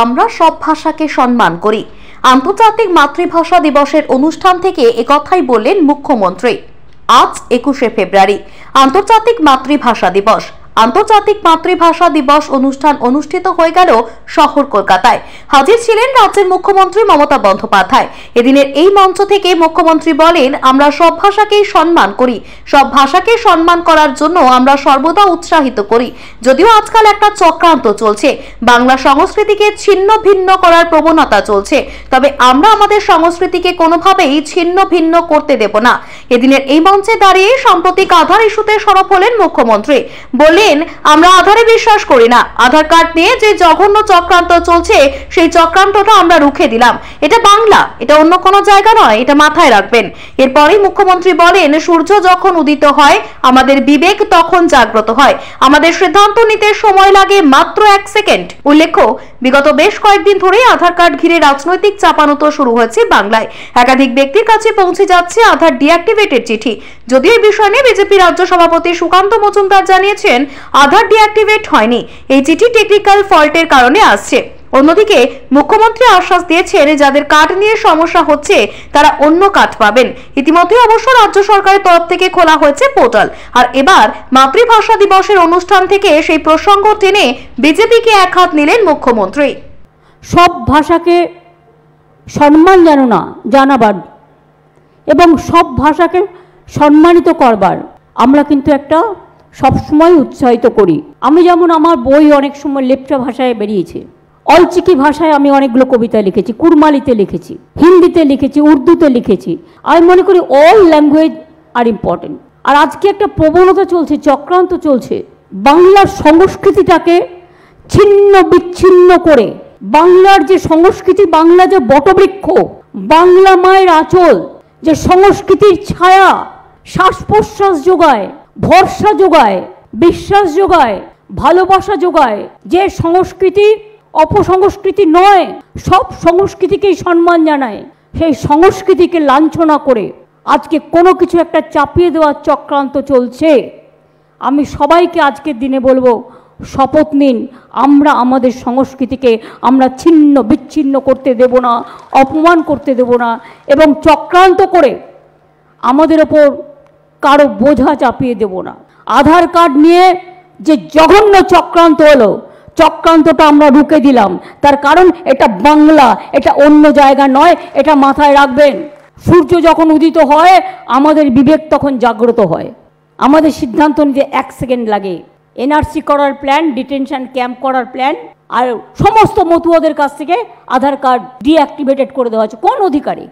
আমরা সব ভাষাকে সম্মান করি। আন্তর্জাতিক মাতৃভাষা দিবসের অনুষ্ঠান থেকে একথাই বললেন মুখ্যমন্ত্রী। আজ 21শে ফেব্রুয়ারি আন্তর্জাতিক মাতৃভাষা দিবস। আন্তর্জাতিক মাতৃভাষা দিবস অনুষ্ঠান অনুষ্ঠিত হয়ে গেল শহর কলকাতায়। হাজির ছিলেন রাজ্যের মুখ্যমন্ত্রী মমতা বন্দ্যোপাধ্যায়। এদিনের এই মঞ্চ থেকে মুখ্যমন্ত্রী বলেন, আমরা সব ভাষাকেই সম্মান করি, সব ভাষাকে সম্মান করার জন্য আমরা সর্বদা উৎসাহিত করি। যদিও আজকাল একটা চক্রান্ত চলছে, বাংলা সংস্কৃতিকে ছিন্ন ভিন্ন করার প্রবণতা চলছে, তবে আমরা আমাদের সংস্কৃতিকে কোনোভাবেই ছিন্ন ভিন্ন করতে দেব না। এদিনের এই মঞ্চে দাঁড়িয়ে সাম্প্রতিক আধার ইস্যুতে সরব হলেন মুখ্যমন্ত্রী। বলেন, আমরা আধারে বিশ্বাস করি না। আধার কার্ড নিয়ে যে জঘন্য চক্রান্ত চলছে, সেই চক্রান্তটা আমরা রুখে দিলাম। এটা বাংলা, এটা অন্য কোনো জায়গা নয়, এটা মাথায় রাখবেন। এরপরেই মুখ্যমন্ত্রী বলেন, সূর্য যখন উদিত হয় আমাদের বিবেক তখন জাগ্রত হয়, আমাদের সিদ্ধান্ত নিতে সময় লাগে মাত্র 1 সেকেন্ড। উল্লেখ্য, বিগত বেশ কয়েকদিন ধরেই আধার কার্ড ঘিরে রাজনৈতিক চাপানোতর শুরু হয়েছে বাংলায়। একাধিক ব্যক্তির কাছে পৌঁছে যাচ্ছে আধার ডিঅ্যাক্টিভেটের চিঠি। যদিও এই বিষয় নিয়ে বিজেপি রাজ্য সভাপতি সুকান্ত মজুমদার জানিয়েছেন, আধার ডিঅ্যাক্টিভেট হয়নি, এই চিঠি টেকনিক্যাল ফল্টের কারণে আসছে। অন্যদিকে মুখ্যমন্ত্রী আশ্বাস দিয়েছেন, যাদের কার্ড নিয়ে সমস্যা হচ্ছে তারা অন্য কার্ড পাবেন। ইতিমধ্যে অবশ্য রাজ্য সরকারের তরফ থেকে খোলা হয়েছে পোর্টাল। আর এবার মাতৃভাষা দিবসের অনুষ্ঠান থেকে সেই প্রসঙ্গ টেনে বিজেপিকে এক হাত নিলেন মুখ্যমন্ত্রী। সব ভাষাকে সম্মান জানাবার এবং সব ভাষাকে সম্মানিত করবার আমরা কিন্তু একটা সবসময় উৎসাহিত করি। আমি যেমন আমার বই অনেক সময় লেপচা ভাষায় বেরিয়েছে, অলচিকি ভাষায় আমি অনেকগুলো কবিতা লিখেছি, কুরমালিতে লিখেছি, হিন্দিতে লিখেছি, উর্দুতে লিখেছি। আমি মনে করি অল ল্যাঙ্গুয়েজ আর ইম্পর্টেন্ট। আর আজকে একটা প্রবণতা চলছে, চক্রান্ত চলছে, বাংলার সংস্কৃতিটাকে ছিন্ন বিচ্ছিন্ন করে বাংলার যে সংস্কৃতি, বাংলা যে বটবৃক্ষ, বাংলা মায়ের আঁচল, যে সংস্কৃতির ছায়া শ্বাস প্রশ্বাস যোগায়, ভরসা যোগায়, বিশ্বাস যোগায়, ভালোবাসা যোগায়, যে সংস্কৃতি অপসংস্কৃতি নয়, সব সংস্কৃতিকেই সম্মান জানায়, সেই সংস্কৃতিকে লাঞ্ছনা করে আজকে কোনো কিছু একটা চাপিয়ে দেওয়ার চক্রান্ত চলছে। আমি সবাইকে আজকের দিনে বলবো, শপথ নিন, আমরা আমাদের সংস্কৃতিকে আমরা ছিন্ন বিচ্ছিন্ন করতে দেব না, অপমান করতে দেব না, এবং চক্রান্ত করে আমাদের ওপর কারো বোঝা চাপিয়ে দেব না। আধার কার্ড নিয়ে যে জঘন্য চক্রান্ত হলো, চক্রান্তটা আমরা রুখে দিলাম। তার কারণ এটা বাংলা, এটা অন্য জায়গা নয়, এটা মাথায় রাখবেন। সূর্য যখন উদিত হয় আমাদের বিবেক তখন জাগ্রত হয়। আমাদের সিদ্ধান্ত নিতে 1 সেকেন্ড লাগে। এনআরসি করার প্ল্যান, ডিটেনশন ক্যাম্প করার প্ল্যান, আর সমস্ত মতুয়াদের কাছ থেকে আধার কার্ড ডিঅ্যাক্টিভেটেড করে দেওয়া হচ্ছে। কোন অধিকারে?